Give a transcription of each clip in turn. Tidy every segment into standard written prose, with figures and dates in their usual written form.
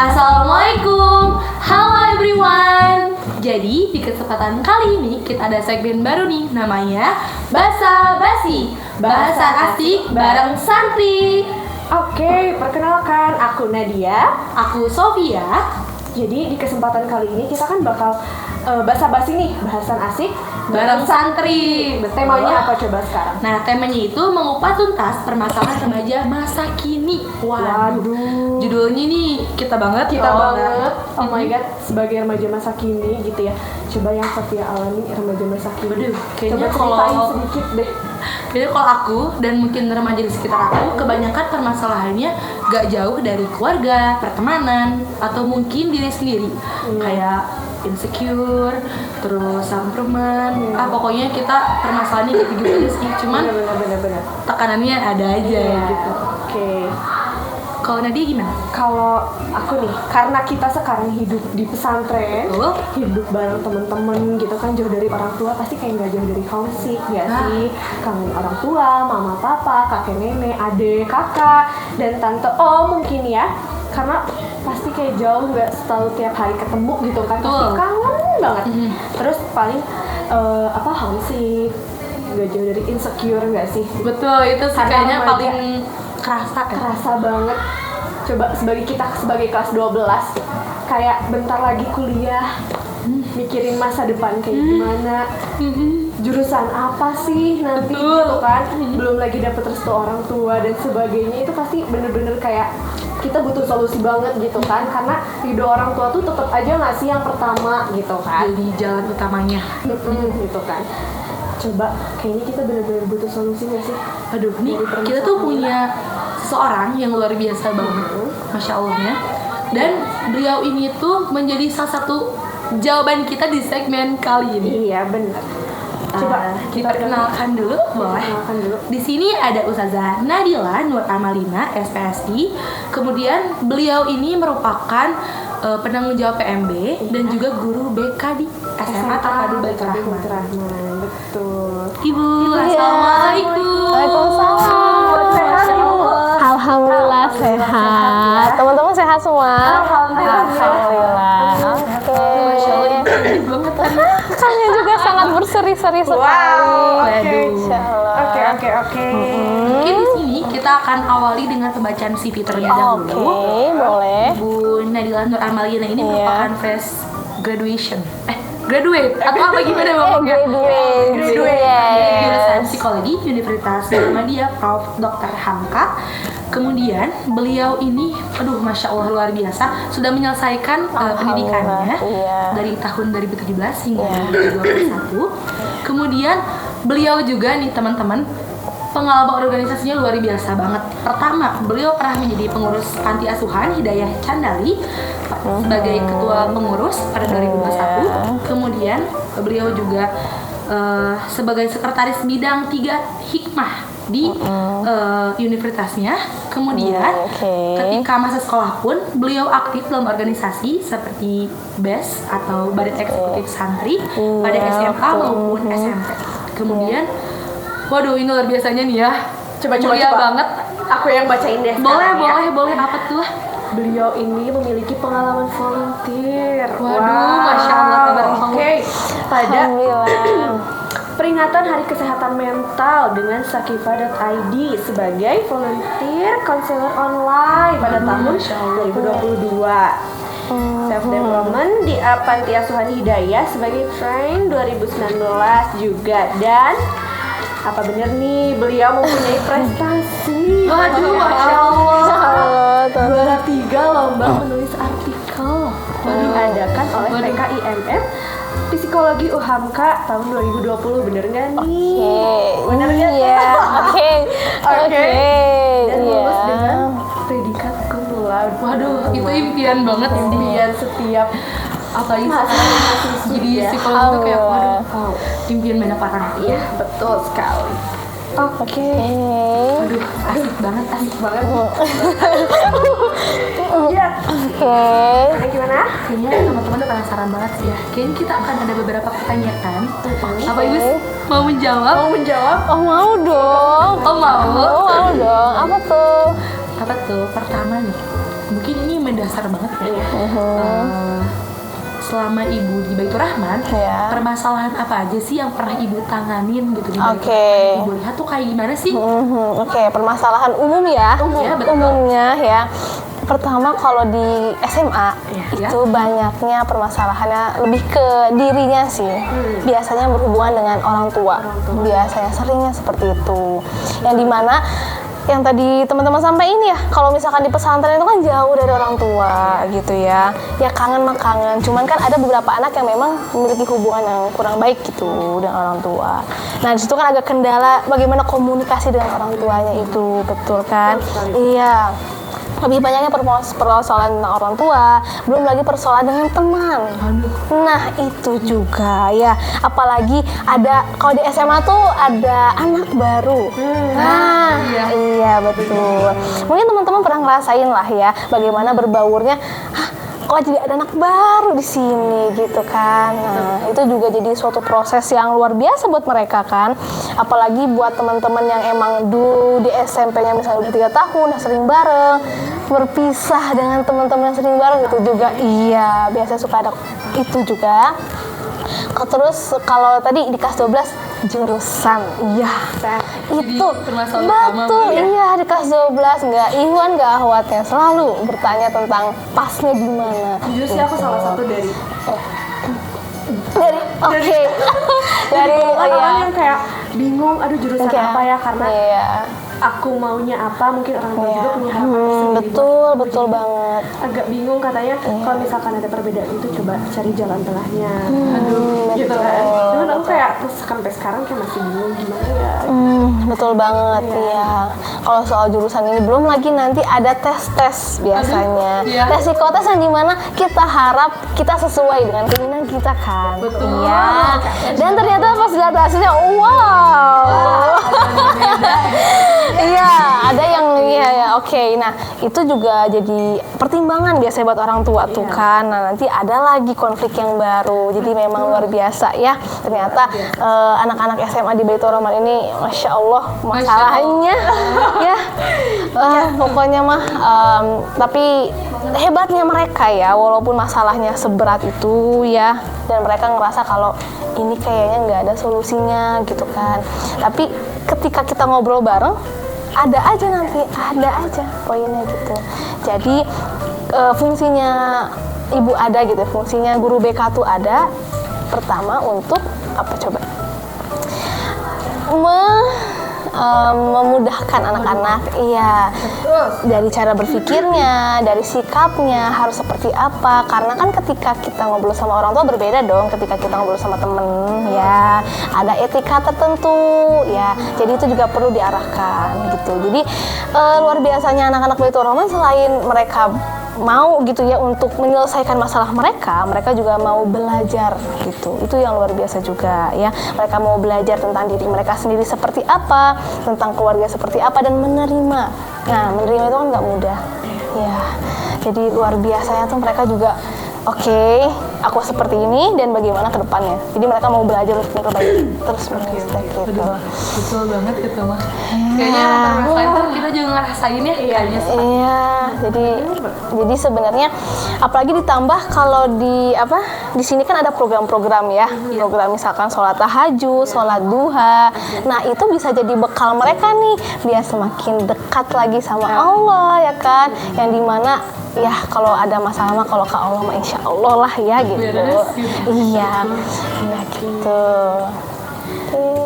Assalamualaikum, halo everyone. Jadi di kesempatan kali ini kita ada segmen baru nih, namanya Basa Basi, bahasa asik bareng santri. Oke, perkenalkan aku Nadia. Aku Sofia. Jadi di kesempatan kali ini kita kan bakal basa-basi nih, bahasan asik Bareng santri. Temanya apa coba sekarang? Nah, temanya itu mengupas tuntas permasalahan remaja masa kini. Waduh. Judulnya nih kita banget. Oh my god, sebagai remaja masa kini gitu ya. Coba yang Sofia alami remaja masa kini. Waduh, kayaknya coba ceritain kalau sedikit deh. Jadi kalau aku dan mungkin remaja di sekitar aku, kebanyakan permasalahannya gak jauh dari keluarga, pertemanan, atau mungkin diri sendiri. Kayak insecure, terus samproman. Pokoknya kita permasalahannya gitu-gitu aja sih. Cuman Bener. tekanannya ada aja gitu. Oke. Kalau Nadia gimana? Kalau aku nih, karena kita sekarang hidup di pesantren, Betul. hidup bareng temen-temen gitu kan, jauh dari orang tua, pasti kayak nggak jauh dari homesick ya sih. Kangen orang tua, mama, papa, kakek, nenek, adik, kakak, dan tante. Oh mungkin ya, karena pasti kayak jauh, nggak selalu tiap hari ketemu gitu kan. Pasti Betul. kangen banget. Terus paling homesick, nggak jauh dari insecure nggak sih? Betul, itu sih Karena kayaknya remaja. paling kerasa ya. Kerasa banget. Coba sebagai kelas 12 kayak bentar lagi kuliah, mikirin masa depan kayak gimana, jurusan apa sih nanti Betul. gitu kan, belum lagi dapet restu orang tua dan sebagainya. Itu pasti bener-bener kayak kita butuh solusi banget gitu kan, karena ridho orang tua tuh tetap aja nggak sih yang pertama gitu kan. Jadi jalan utamanya. Gitu kan. Coba kayaknya kita bener-bener butuh solusi nggak sih? Aduh, nih kita tuh punya seseorang yang luar biasa banget, masya Allahnya. Dan beliau ini tuh menjadi salah satu jawaban kita di segmen kali ini. Iya bener. Coba kita Diperkenalkan dulu, boleh? Perkenalkan dulu. Di sini ada Ustazah Nadila Nur Amalina, SPSI. Kemudian beliau ini merupakan penanggung jawab PMB dan juga guru BK di SMA Terpadu Baitur Rahman. Betul. Ibu, assalamualaikum. Waalaikumsalam. Sehat, Ibu? Alhamdulillah sehat. Teman-teman sehat semua? Alhamdulillah. Oke. Masya Allah, ini banget kan. Kalian juga sangat berseri-seri sekali. Wow, oke. Insya Allah. Oke. Mungkin di sini kita akan awali dengan pembacaan CV terlebih dahulu. Oke, boleh. Bu Nadila Nur Amalina ini Iya. merupakan fresh graduate atau apa gimana ngomongnya? Graduate. Jurusan Yes. Psikologi Universitas Muhammadiyah Prof. Dr. Hamka. Kemudian beliau ini, masya Allah luar biasa, sudah menyelesaikan pendidikannya iya. dari tahun 2017 hingga 2021. Kemudian beliau juga nih teman-teman, pengalaman organisasinya luar biasa banget. Pertama, beliau pernah menjadi pengurus panti asuhan Hidayah Candali sebagai ketua pengurus pada 2021. Kemudian beliau juga sebagai sekretaris bidang 3 hikmah di universitasnya. Kemudian ketika masa sekolah pun beliau aktif dalam organisasi seperti BES atau Badan Eksekutif Santri pada SMA maupun SMP. Kemudian waduh, ini luar biasanya nih ya. Coba. banget. Aku yang bacain deh. Boleh apa tuh? Beliau ini memiliki pengalaman volunteer. Waduh, masya Allah, tabarakallah. Oke. Pada Alhamdulillah. peringatan Hari Kesehatan Mental dengan Sakifa.id sebagai volunteer konselor online pada tahun 2022. Self development di Panti Asuhan Hidayah sebagai train 2019 juga. Dan apa bener nih beliau mempunyai prestasi? Waduh, masya Allah. Juara 3 lomba menulis artikel diadakan oleh PKIMM Psikologi UHAMKA tahun 2020. Bener nggak nih? Bener nggak? Iya. Oke. Dan lulus Iya. dengan predikat cum laude. Waduh, itu impian banget sih. Impian setiap Apalagi mahasiswa jadi ya. psikolog tuh kayak waduh, Oh, impian banyak orang. iya betul sekali. Oke. Aduh, asik banget. Iya. Oke. Ini gimana? Kayaknya teman-teman udah penasaran banget sih ya. Kayaknya kita akan ada beberapa pertanyaan. Apa Ibu mau menjawab? Mau menjawab? Oh mau dong. Oh mau. Oh mau dong. Apa tuh? Apa tuh? Pertama nih, mungkin ini mendasar banget ya. Selama ibu di Baitur Rahman, Ya. permasalahan apa aja sih yang pernah ibu tanganin gitu di Baitur Oke. Rahman? Ibu lihat tuh kayak gimana sih? Oke, permasalahan umum ya. Ya, betul. Umumnya ya. Pertama kalau di SMA Iya. itu banyaknya permasalahannya lebih ke dirinya sih. Biasanya berhubungan dengan orang tua. Biasanya seringnya seperti itu. Yang dimana yang tadi teman-teman sampaikan ya, kalau misalkan di pesantren itu kan jauh dari orang tua gitu ya. Ya kangen mah kangen. Cuman kan ada beberapa anak yang memang memiliki hubungan yang kurang baik gitu dengan orang tua. Nah, di situ kan agak kendala bagaimana komunikasi dengan orang tuanya itu, betul kan? Iya. Lebih banyaknya persoalan tentang orang tua, belum lagi persoalan dengan teman. Nah, itu juga ya. Apalagi ada kalau di SMA tuh ada anak baru. Nah, iya betul. Mungkin teman-teman pernah ngerasain lah ya bagaimana berbaurnya. Kok jadi ada anak baru di sini gitu kan. Nah, itu juga jadi suatu proses yang luar biasa buat mereka kan. Apalagi buat teman-teman yang emang dulu di SMP-nya misalnya udah 3 tahun, udah sering bareng, berpisah dengan teman-teman yang sering bareng itu juga. Iya, biasanya suka ada itu juga. Terus kalau tadi di kelas 12 jurusan, iya itu permasalahan utama, betul, ya? iya di kelas 12 nggak Iwan nggak Ahwatnya selalu bertanya tentang pasnya di mana. Jujur sih aku salah satu dari Oke. Dari orang yang kayak bingung, aduh jurusan apa ya, karena iya. aku maunya apa, mungkin orang tua Iya. juga punya harapan tersendiri. Betul banget. Agak bingung katanya kalau misalkan ada perbedaan itu coba cari jalan tengahnya. Gitu kan. betul, Cuman aku kayak terus sampai sekarang kayak masih bingung gimana ya. Betul banget, iya. Kalau soal jurusan ini belum lagi nanti ada tes biasanya. Iya. Tes psikotes yang dimana kita harap kita sesuai dengan keinginan kita kan. Betul. Iya. Dan ternyata pas lihat hasilnya, wow. Iya, ada yang iya ya, oke. Nah, itu juga jadi pertimbangan biasanya buat orang tua tuh kan. Nah, nanti ada lagi konflik yang baru. Jadi memang luar biasa ya. Ternyata anak-anak SMA di Baitur Rahman ini Masya Allah masalahnya ya. Pokoknya mah tapi hebatnya mereka ya, walaupun masalahnya seberat itu ya, dan mereka ngerasa kalau ini kayaknya nggak ada solusinya gitu kan. Tapi ketika kita ngobrol bareng, ada aja poinnya gitu. Jadi fungsinya ibu ada gitu, fungsinya guru BK tuh ada. Pertama untuk apa coba? Memudahkan anak-anak, iya, dari cara berpikirnya, dari sikapnya harus seperti apa. Karena kan ketika kita ngobrol sama orang tua berbeda dong ketika kita ngobrol sama temen, ya ada etika tertentu, ya. Jadi itu juga perlu diarahkan gitu. Jadi luar biasanya anak-anak Baitur Rahman selain mereka mau gitu ya untuk menyelesaikan masalah mereka juga mau belajar gitu. Itu yang luar biasa juga ya. Mereka mau belajar tentang diri mereka sendiri seperti apa, tentang keluarga seperti apa, dan menerima. Nah, menerima itu kan nggak mudah ya. Jadi luar biasanya tuh mereka juga oke, aku seperti ini dan bagaimana ke depannya. Jadi mereka mau belajar untuk memperbaiki terus menerus gitu. Betul banget gitu mah. Kayaknya rata-rata kita juga ngerasain ya kayaknya. Iya, jadi sebenarnya apalagi ditambah kalau di sini kan ada program-program ya, program misalkan sholat tahajud, sholat duha. Nah itu bisa jadi bekal mereka nih biar semakin dekat lagi sama Allah ya kan, yang dimana ya kalau ada masalah mah kalau ke Allah mah insya Allah lah ya gitu. Iya gitu.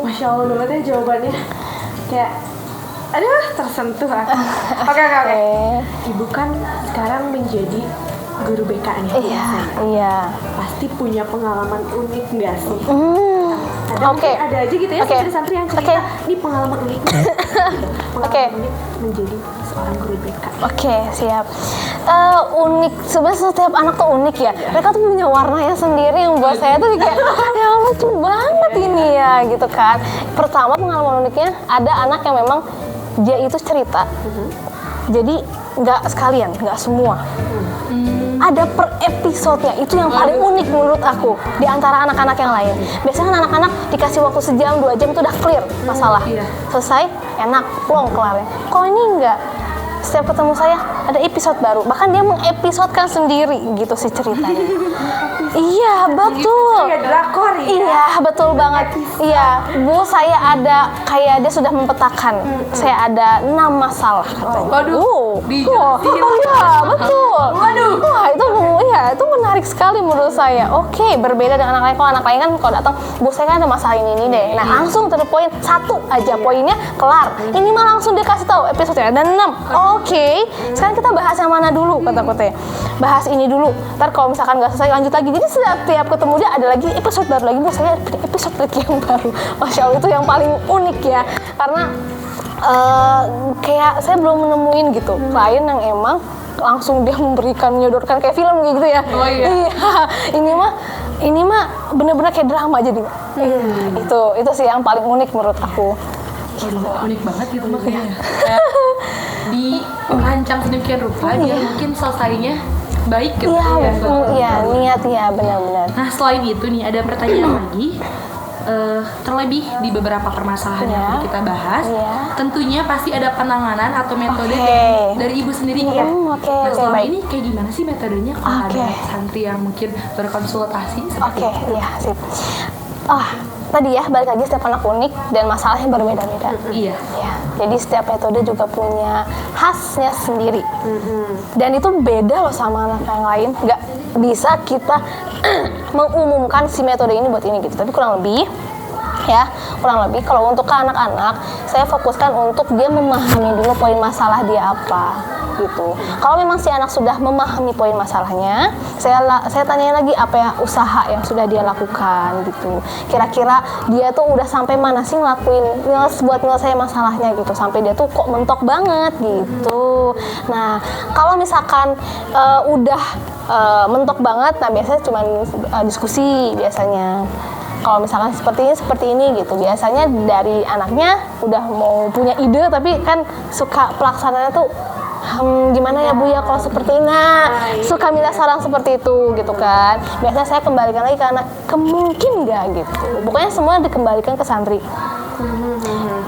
Masya Allah banget ya jawabannya. Kayak aduh tersentuh aku. Oke. Ibu kan sekarang menjadi guru BK nih. Iya. Pasti punya pengalaman unik nggak sih? Ada Oke. mungkin ada aja gitu ya santri-santri yang cerita ini pengalaman unik. Pengalaman unik menjadi seorang guru BK. Oke, siap. Unik, sebenarnya setiap anak tuh unik ya. Mereka tuh punya warnanya sendiri yang buat saya tuh kayak ya lucu banget ini ya gitu kan. Pertama pengalaman uniknya ada anak yang memang dia itu cerita. Jadi nggak sekalian, nggak semua. Ada per episodenya, itu yang paling unik menurut aku di antara anak-anak yang lain. Biasanya kan anak-anak dikasih waktu sejam, 2 jam itu udah clear masalah. Selesai, enak, plong kelarnya. Kok ini enggak? Setiap ketemu saya, ada episode baru. Bahkan dia mengepisodekan sendiri gitu sih ceritanya. Iya, betul. Kayak drakor ya. Iya, betul banget. Iya, Bu, saya ada kayak dia sudah mempetakan. Saya ada 6 masalah katanya. Waduh, Iya, betul. Waduh. Wah, itu menarik sekali menurut saya. Oke, berbeda dengan anak lain. Kalau anak lain kan kalau datang, Bu, saya kan ada masalah ini deh. Nah, langsung to the point, 1 aja poinnya kelar. Ini mah langsung dikasih tahu episode-nya ada 6. Oke. Sekarang kita bahas yang mana dulu kata Putih. Bahas ini dulu. Ntar kalau misalkan nggak selesai lanjut lagi. Jadi setiap ketemu dia ada lagi episode baru lagi. Bu, saya ada episode lagi yang baru. Masya Allah, itu yang paling unik ya. Karena kayak saya belum menemuin gitu klien yang emang langsung dia menyodorkan kayak film gitu ya. Oh iya. Ini mah bener-bener kayak drama jadi. Itu sih yang paling unik menurut aku. Unik banget gitu makanya. Kayak dirancang sedemikian rupa biar mungkin selesainya baik gitu. Iya, niat ya benar-benar. Nah, selain itu nih ada pertanyaan lagi. Terlebih di beberapa permasalahan yang tadi kita bahas, tentunya pasti ada penanganan atau metode dari ibu sendiri ya. Nah, selama ini kayak gimana sih metodenya kalau ada santri yang mungkin berkonsultasi? Iya, sip. Tadi ya balik lagi setiap anak unik dan masalahnya berbeda-beda. Iya. Ya, jadi setiap metode juga punya khasnya sendiri. Dan itu beda loh sama anak yang lain. Nggak bisa kita mengumumkan si metode ini buat ini gitu. Tapi kurang lebih kalau untuk ke anak-anak saya fokuskan untuk dia memahami dulu poin masalah dia apa gitu. Kalau memang si anak sudah memahami poin masalahnya, saya tanyain lagi apa ya usaha yang sudah dia lakukan gitu. Kira-kira dia tuh udah sampai mana sih buat nyelesain masalahnya gitu, sampai dia tuh kok mentok banget gitu. Nah, kalau misalkan udah mentok banget, nah biasanya cuma diskusi biasanya. Kalau misalkan seperti ini gitu, biasanya dari anaknya udah mau punya ide tapi kan suka pelaksanaannya tuh gimana ya Bu ya kalau seperti ini, suka minta saran seperti itu gitu kan. Biasanya saya kembalikan lagi ke anak, mungkin nggak gitu. Pokoknya semua dikembalikan ke santri.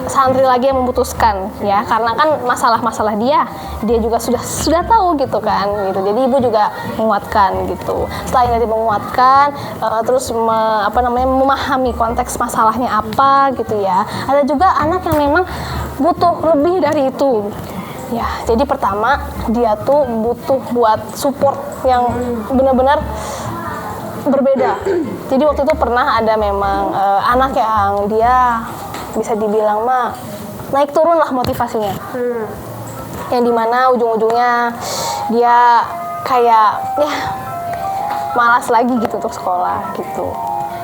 Santri lagi yang memutuskan ya, karena kan masalah-masalah dia juga sudah tahu gitu kan gitu. Jadi ibu juga menguatkan gitu. Selain dari menguatkan, terus memahami konteks masalahnya apa gitu ya. Ada juga anak yang memang butuh lebih dari itu. Ya, jadi pertama dia tuh butuh buat support yang benar-benar berbeda. Jadi waktu itu pernah ada memang anak yang dia bisa dibilang mah naik turun lah motivasinya. Yang dimana ujung-ujungnya dia kayak ya malas lagi gitu untuk sekolah gitu.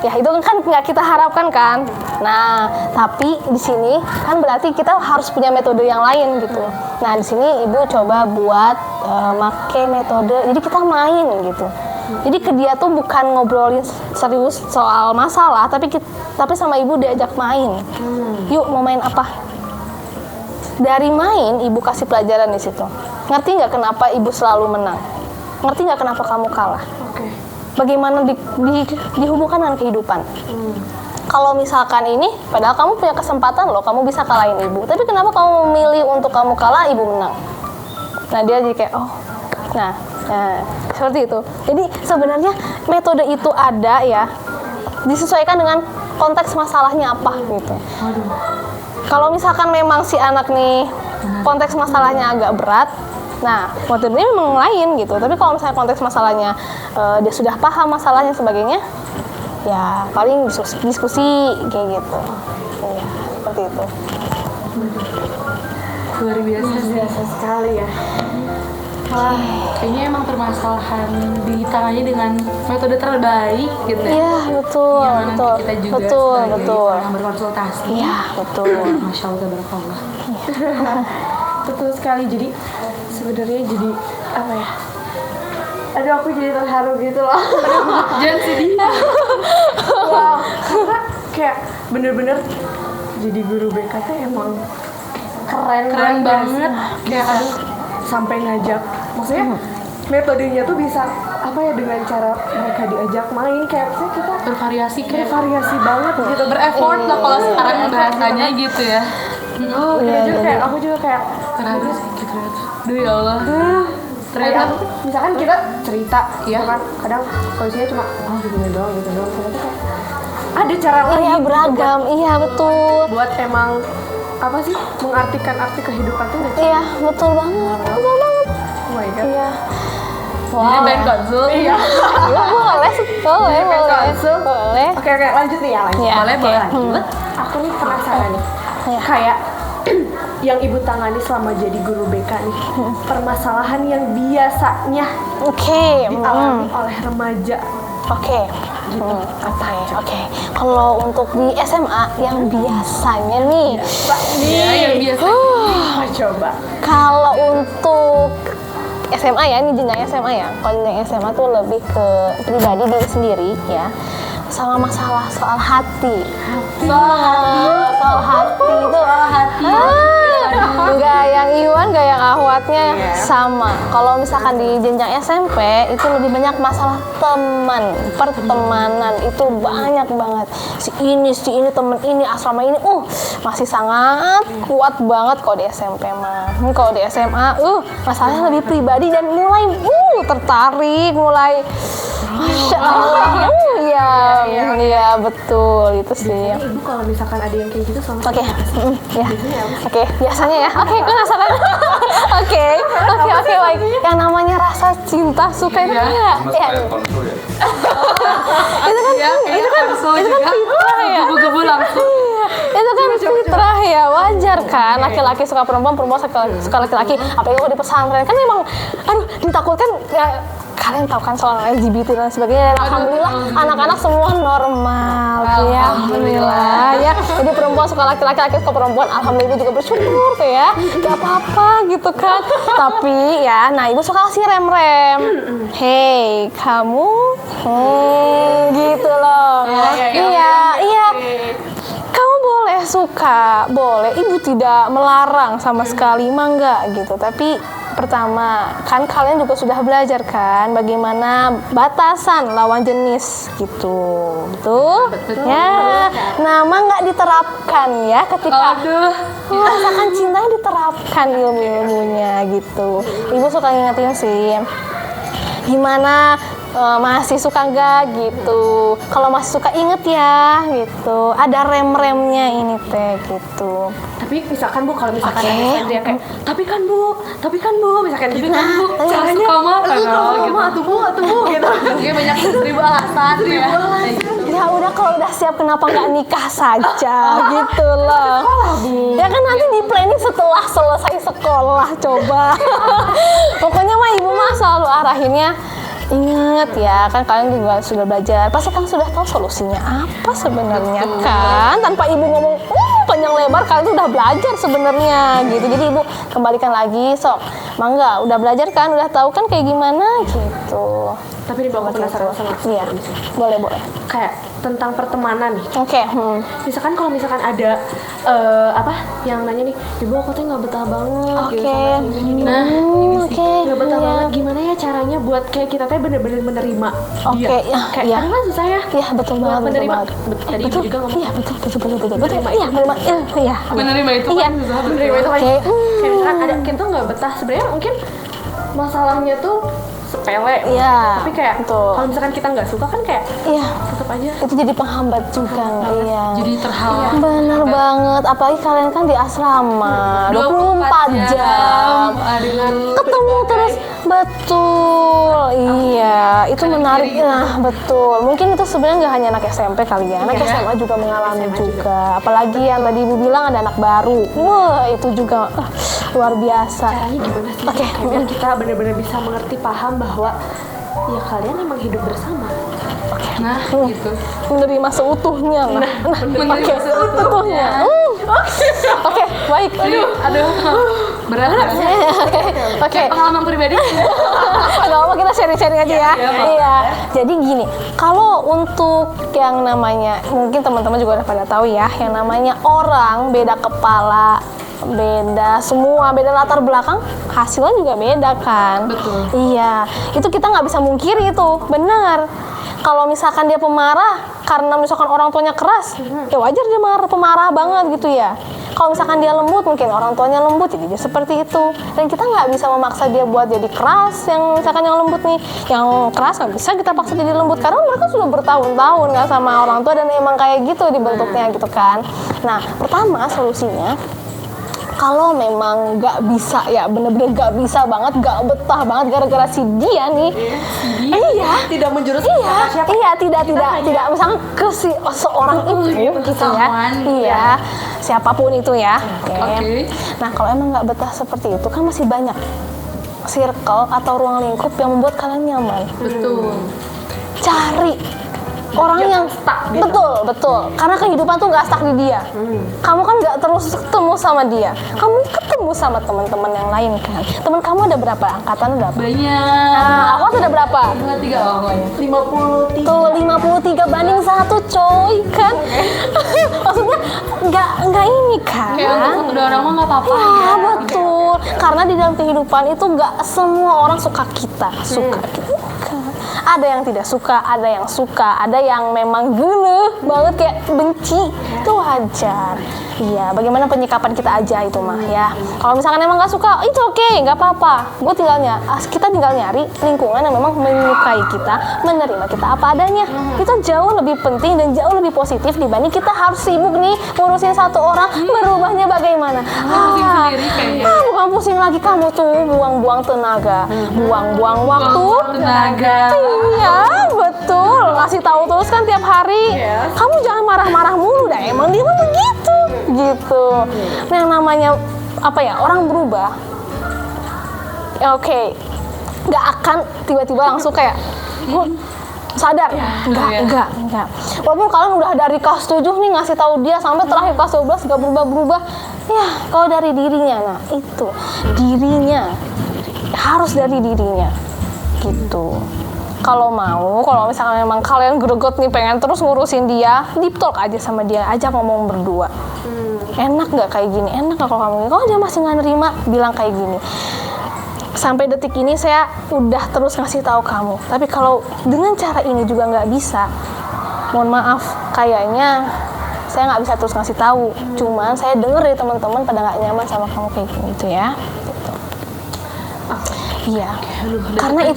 Ya itu kan nggak kita harapkan kan. Nah, tapi di sini kan berarti kita harus punya metode yang lain gitu. Nah, di sini ibu coba buat make metode. Jadi kita main gitu. Jadi ke dia tuh bukan ngobrolin serius soal masalah, tapi sama ibu diajak main. Yuk mau main apa? Dari main ibu kasih pelajaran di situ. Ngerti nggak kenapa ibu selalu menang? Ngerti nggak kenapa kamu kalah? Bagaimana dihubungkan dengan kehidupan? Kalau misalkan ini, padahal kamu punya kesempatan loh, kamu bisa kalahin ibu. Tapi kenapa kamu memilih untuk kamu kalah, ibu menang? Nah dia jadi kayak nah seperti itu. Jadi sebenarnya metode itu ada ya, disesuaikan dengan konteks masalahnya apa gitu. Kalau misalkan memang si anak nih konteks masalahnya agak berat, nah metodenya memang lain gitu. Tapi kalau misalnya konteks masalahnya dia sudah paham masalahnya sebagainya, ya paling diskusi kayak gitu. Ya, seperti itu. Luar biasa sekali ya. Kayaknya emang permasalahan ditangani dengan metode terbaik gitu ya. Iya, betul. Kita juga sebagai orang berkonsultasi. Iya, betul. Masya Allah, tabarakallah. Betul sekali. Jadi sebenarnya jadi apa ya? Aduh, aku jadi terharu gitu loh. Jangan sedih. Wow, karena kayak bener-bener jadi guru BK tuh emang keren banget. Kayak sampai ngajak, maksudnya metodenya tuh bisa apa ya, dengan cara mereka diajak main, kayak misalnya kita Bervariasi banget gitu, bereffort lah kalau sekarang bahasanya gitu ya. Kayak aku juga kayak terharu sih gitu. Duh ya Allah. Kayak misalkan kita cerita, ya kan, kadang solusinya cuma gini doang, gitu doang. Ternyata kayak ada cara lain. Iya beragam, iya betul. Buat emang apa sih mengartikan arti kehidupan tuh. Iya betul banget, betul banget. Oh my god. Iya. Jadi pengen konsul. Iya. Iya, boleh. Oke, lanjut nih ya, lanjut. Ya, Boleh oke. lanjut. Aku nih penasaran nih. Iya. Kayak yang ibu tangani selama jadi guru BK nih, permasalahan yang biasanya Oke. dialami oleh remaja. Oke. Oke. Kalau untuk di SMA yang biasanya nih, Ya, yang biasa. Coba. kalau untuk SMA ya, ini jenjang SMA ya. Kalau jenjang SMA tuh lebih ke pribadi diri sendiri ya. Sama masalah soal hati. Soal hati itu nggak yang Iwan, nggak yang Ahwatnya sama. Kalau misalkan di jenjang SMP itu lebih banyak masalah teman, pertemanan itu banyak banget. Si ini temen ini, asrama ini, masih sangat kuat banget kalau di SMP mah. Kalau di SMA, masalahnya lebih pribadi dan mulai tertarik, mulai Masya Allah, iya betul itu sih. Ibu kalau misalkan ada yang kayak gitu sama Oke, biasanya ya. Oke, gue penasaran. Oke, baik. Yang namanya rasa cinta suka itu ya. Itu kan fitrah ya. Gebu-gebu langsung. Itu kan fitrah ya, wajar kan. Laki-laki suka perempuan suka laki-laki. Apalagi kalau di pesantren kan emang, ditakutkan ya. Kalian tahu kan soal LGBT dan sebagainya. Alhamdulillah anak-anak semua normal. Ya, alhamdulillah ya. Jadi perempuan suka laki-laki, laki suka perempuan. Alhamdulillah juga bersyukur tuh ya. Gak apa-apa gitu kan. Tapi ya, ibu suka kasih rem-rem. Hey, kamu gitu loh. Iya. Kamu boleh suka, boleh. Ibu tidak melarang sama sekali, mah enggak gitu. Tapi pertama, kan kalian juga sudah belajar kan bagaimana batasan lawan jenis gitu. Betul? Ya, nama nggak diterapkan ya ketika merasakan cintanya diterapkan ilmu-ilmunya gitu. Ibu suka ngingetin sih, gimana masih suka nggak gitu. Kalau masih suka inget ya gitu. Ada rem-remnya ini teh gitu. Tapi misalkan Bu, kalau misalkan ada dia kayak tapi kan Bu, misalkan gitu kan Bu, Caranya tuh Bu gitu. Oke, banyak 1000 alasan ya. Ya udah, kalau udah siap kenapa nggak nikah saja gitu loh. Ya kan nanti di planning setelah selesai sekolah coba. Pokoknya mah ibu mah selalu arahinnya, ingat ya, kan kalian juga sudah belajar, pasti kan sudah tahu solusinya apa sebenarnya kan, tanpa ibu ngomong panjang lebar, kalian tuh udah belajar sebenarnya gitu. Jadi ibu kembalikan lagi, sok mangga udah belajar kan, udah tahu kan kayak gimana gitu. Tapi ini aku penasaran sama Iya, boleh. kayak tentang pertemanan nih. Oke. Misalkan kalau misalkan ada yang nanya nih, Ibu aku tuh nggak betah banget gitu Oke. sama ini. Nah, Oke. Nggak betah Iya. banget, gimana ya caranya buat kayak kita teh bener-bener menerima dia. Oke, ya, Kayak iya. kadang kan susah ya. Iya, betul banget, betul menerima. banget. Tadi Ibu juga ngomong Iya, betul. Menerima Iya, menerima. Iya. Menerima itu Iya. kan susah. menerima itu kan. Oke. Kayak misalkan ada kita tuh nggak betah, sebenarnya mungkin masalahnya tuh sepele. Iya, Tapi kayak betul. kalau misalkan kita nggak suka kan kayak Iya. tetap aja. Itu jadi penghambat juga, iya. Jadi terhalang. Bener banget, apalagi kalian kan di asrama 24 jam dengan ketemu terus, betul, iya, itu menarik, nah betul. Mungkin itu sebenarnya nggak hanya anak SMP kali ya, anak SMA juga mengalami juga. Apalagi yang tadi ibu bilang ada anak baru, wah itu juga luar biasa. Caranya gimana sih? Oke. Kayak biar kita benar-benar bisa mengerti, paham bahwa ya kalian emang hidup bersama. nah gitu. Menerima seutuhnya lah. Oke, seutuhnya. Oke, baik. Aduh. Berat. Oke. Pengalaman pribadi. Gak apa, kita sharing-sharing aja ya. Iya. Jadi gini, kalau untuk yang namanya, mungkin teman-teman juga udah pada tahu ya, yang namanya orang beda kepala, beda semua, beda latar belakang, hasilnya juga beda kan. Betul. Iya, itu kita nggak bisa mungkiri itu, benar. Kalau misalkan dia pemarah karena misalkan orang tuanya keras, ya wajar dia pemarah banget gitu ya. Kalau misalkan dia lembut, mungkin orang tuanya lembut, jadi dia seperti itu. Dan kita nggak bisa memaksa dia buat jadi keras. Yang misalkan yang lembut nih, yang keras nggak bisa kita paksa jadi lembut karena mereka sudah bertahun-tahun nggak sama orang tua dan emang kayak gitu dibentuknya gitu kan. Nah, pertama solusinya, kalau memang nggak bisa ya, bener-bener nggak bisa banget, nggak betah banget gara-gara si dia nih, iya, Tidak menjurus iya, tidak, misalnya ke si seorang itu gitu ya, someone, iya, siapapun itu ya. Oke. Nah, kalau emang nggak betah seperti itu kan masih banyak circle atau ruang lingkup yang membuat kalian nyaman. Betul. Cari orang yang stuck gitu. betul, karena kehidupan tuh nggak stuck di dia. Kamu kan nggak terus ketemu sama dia, kamu ketemu sama teman-teman yang lain kan. Teman kamu ada berapa, angkatan berapa? Banyak. Nah, aku ada berapa? 3 awalnya. 53. Tuh 53 banding 1 coy kan. Maksudnya nggak ini kan. Kayak untuk satu dua orang mah nggak apa-apa. Ya, betul. Karena di dalam kehidupan itu nggak semua orang suka kita. Ada yang tidak suka, ada yang suka, ada yang memang gele banget kayak benci. Itu wajar. Iya, bagaimana penyikapan kita aja itu mah ya. Kalau misalkan emang nggak suka, itu oke, nggak apa-apa. Kita tinggal nyari lingkungan yang memang menyukai kita, menerima kita apa adanya. Itu jauh lebih penting dan jauh lebih positif dibanding kita harus sibuk nih ngurusin satu orang, berubahnya bagaimana. Pusing sendiri kayaknya. Bukan pusing lagi, kamu tuh buang-buang tenaga, buang-buang waktu. Tenaga. Iya, betul. Ngasih tahu terus kan tiap hari. Kamu jangan marah-marah mulu dah. Emang dia mah begitu. Gitu. Nah, yang namanya apa ya? Orang berubah. Ya, oke. Nggak akan tiba-tiba langsung kayak gue sadar. Enggak. Walaupun kalian udah dari kelas 7 nih ngasih tahu dia sampai terakhir kelas 12 nggak berubah-berubah. Ya, kalau dari dirinya, nah itu dirinya harus dari dirinya. Gitu. Kalau misalnya memang kalian greget nih pengen terus ngurusin dia, deep talk aja sama dia, ajak ngomong berdua. Enak nggak kayak gini? Enak nggak kalau kamu gini? Kalau dia masih nggak nerima, bilang kayak gini. Sampai detik ini saya udah terus ngasih tahu kamu. Tapi kalau dengan cara ini juga nggak bisa, mohon maaf, kayaknya saya nggak bisa terus ngasih tahu. Cuman saya denger dari teman-teman pada nggak nyaman sama kamu kayak gini gitu ya. Iya, karena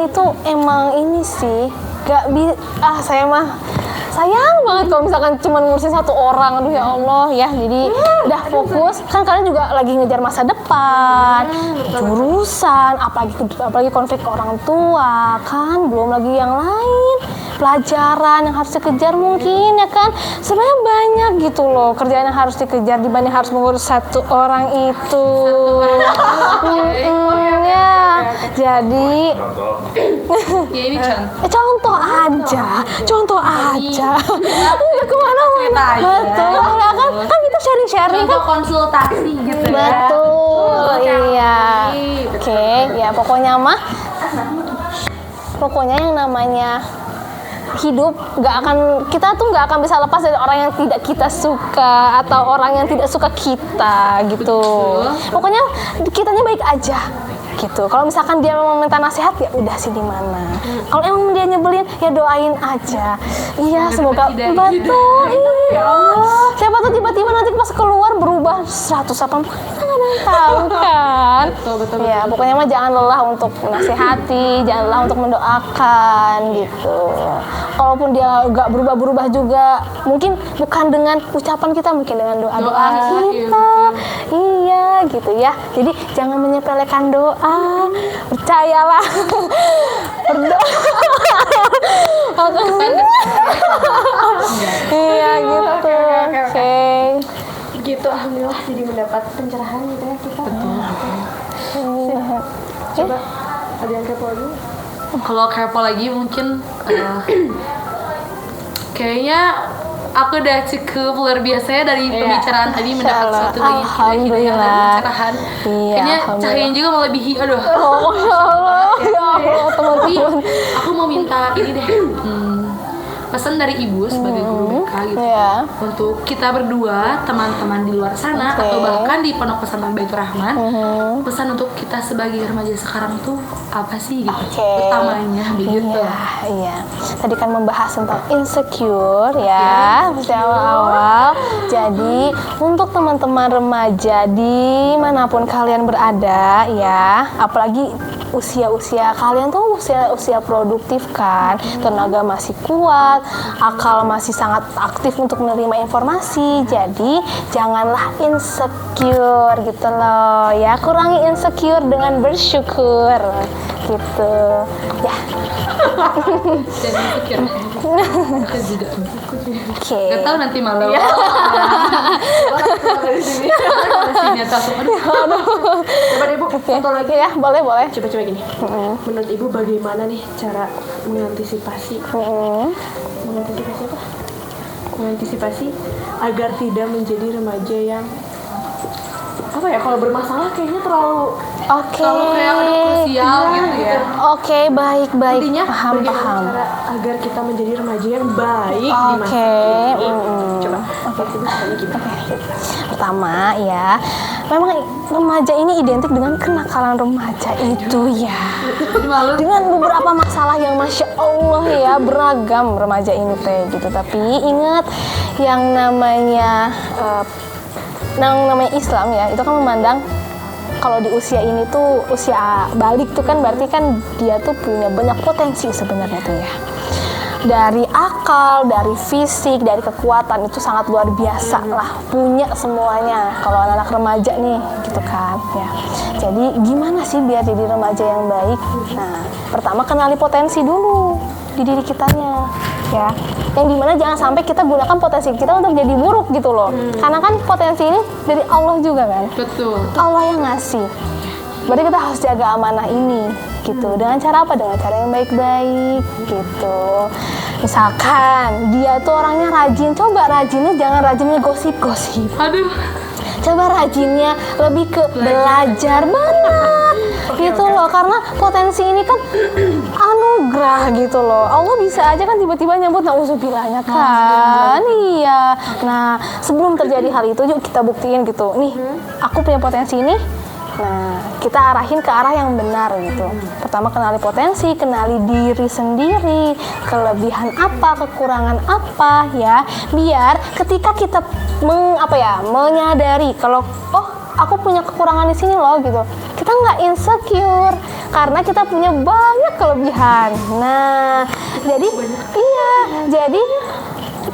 itu emang ini sih saya mah sayang banget kalau misalkan cuma ngurusin satu orang. Aduh ya Allah ya, jadi udah fokus kan, kalian juga lagi ngejar masa depan, jurusan, apalagi konflik orang tua kan, belum lagi yang lain, pelajaran yang harus dikejar mungkin ya kan. Sebenarnya banyak gitu loh kerjaan yang harus dikejar dibanding harus mengurus satu orang itu. Ya, jadi Ya ini contoh. contoh aja. Udah kemana-mana. Betul, ya kan kita sharing-sharing Contoh kan. konsultasi gitu ya. Betul, iya. Oke, ya pokoknya yang namanya hidup kita tuh nggak akan bisa lepas dari orang yang tidak kita suka atau orang yang tidak suka kita gitu. Pokoknya kitanya baik aja gitu. Kalau misalkan dia memang minta nasihat ya udah sih di mana. Kalau emang dia nyebelin ya doain aja. Iya, semoga betul. Iya. Siapa tuh tiba-tiba nanti pas keluar berubah 180, kita nggak ada yang tahu kan. Betul. Ya, pokoknya mah jangan lelah untuk menasihati, jangan lelah untuk mendoakan gitu. Kalaupun dia nggak berubah-berubah juga, mungkin bukan dengan ucapan kita, mungkin dengan doa-doa kita. Iya, gitu ya. Jadi jangan menyepelekan doa, percayalah. Berdoa. Iya, gitu. Oke. Gitu, alhamdulillah jadi mendapat pencerahan gitu ya kita. Coba ada yang kepo lagi? Kalau kepo lagi mungkin kayaknya aku udah cukup luar biasa ya dari pembicaraan tadi, mendapat suatu lagi Alhamdulillah. pencerahan. Iya, Kayaknya alhamdulillah. cahayanya juga melebihi. Aduh. Oh, Masya Allah. Ya Allah, Tapi teman-teman. aku mau minta ini deh. pesan dari ibu sebagai guru BK gitu. Iya. Untuk kita berdua, teman-teman di luar sana Oke. atau bahkan di Pondok Pesantren Baitur Rahman, pesan untuk kita sebagai remaja sekarang tuh apa sih gitu? Oke. Utamanya begitu. Iya. Tadi kan membahas tentang insecure ya, di awal-awal. Jadi untuk teman-teman remaja dimanapun kalian berada ya, apalagi usia-usia kalian tuh usia produktif kan, tenaga masih kuat, akal masih sangat aktif untuk menerima informasi. Jadi janganlah insecure gitu loh ya, kurangi insecure dengan bersyukur gitu ya. Jadi pikir aku juga. Oke. Gak tahu nanti malam. Dari sini. Sini atau aduh. Coba deh Bu, foto lagi. Ya, boleh. Coba gini. Menurut Ibu bagaimana nih cara mengantisipasi apa? Mengantisipasi agar tidak menjadi remaja yang apa ya, kalau bermasalah kayaknya terlalu Oke. Kalau kayak ada krusial gitu ya. Oke, baik. intinya Paham. bagaimana cara agar kita menjadi remaja yang baik di masa Oke. ini. Coba menurut Ibu caranya gimana? Pertama ya, memang remaja ini identik dengan kenakalan remaja itu ya. Jadi malu. Dengan beberapa masalah yang masya Allah ya, beragam remaja ini teh gitu. Tapi ingat yang namanya Islam ya, itu kan memandang kalau di usia ini tuh usia balik tuh kan berarti kan dia tuh punya banyak potensi sebenarnya tuh ya. Dari akal, dari fisik, dari kekuatan itu sangat luar biasa lah, punya semuanya kalau anak-anak remaja nih gitu kan ya. Jadi gimana sih biar jadi remaja yang baik? Nah, pertama kenali potensi dulu di diri kitanya ya. Yang dimana jangan sampai kita gunakan potensi kita untuk jadi buruk gitu loh. Karena kan potensi ini dari Allah juga kan. Betul. Allah yang ngasih. Berarti kita harus jaga amanah ini gitu. Dengan cara apa? Dengan cara yang baik-baik gitu. Misalkan dia tuh orangnya rajin, coba rajinnya jangan rajinnya gosip-gosip. Aduh. Coba rajinnya lebih ke belajar banget gitu loh, karena potensi ini kan anugerah gitu loh. Allah bisa aja kan tiba-tiba nyambut nauzubillahnya kan. Iya. Nah, sebelum terjadi hal itu yuk kita buktiin gitu. Nih, aku punya potensi ini. Nah, kita arahin ke arah yang benar gitu. Pertama kenali potensi, kenali diri sendiri, kelebihan apa, kekurangan apa ya. Biar ketika kita menyadari kalau aku punya kekurangan di sini loh gitu. Kita nggak insecure karena kita punya banyak kelebihan. Nah, jadi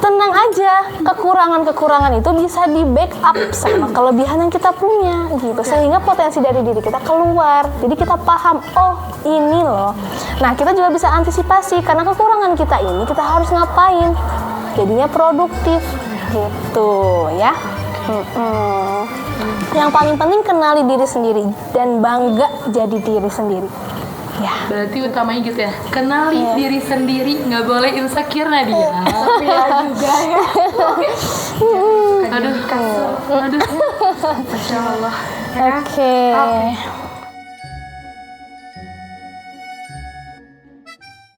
tenang aja, kekurangan-kekurangan itu bisa di backup sama kelebihan yang kita punya gitu, sehingga potensi dari diri kita keluar. Jadi kita paham, oh ini loh. Nah, kita juga bisa antisipasi karena kekurangan kita ini kita harus ngapain, jadinya produktif gitu ya. Yang paling penting kenali diri sendiri dan bangga jadi diri sendiri ya. Berarti utamanya gitu ya, kenali diri sendiri, nggak boleh insecure Nadia. Iya juga ya. Aduh. Masya Allah. Oke.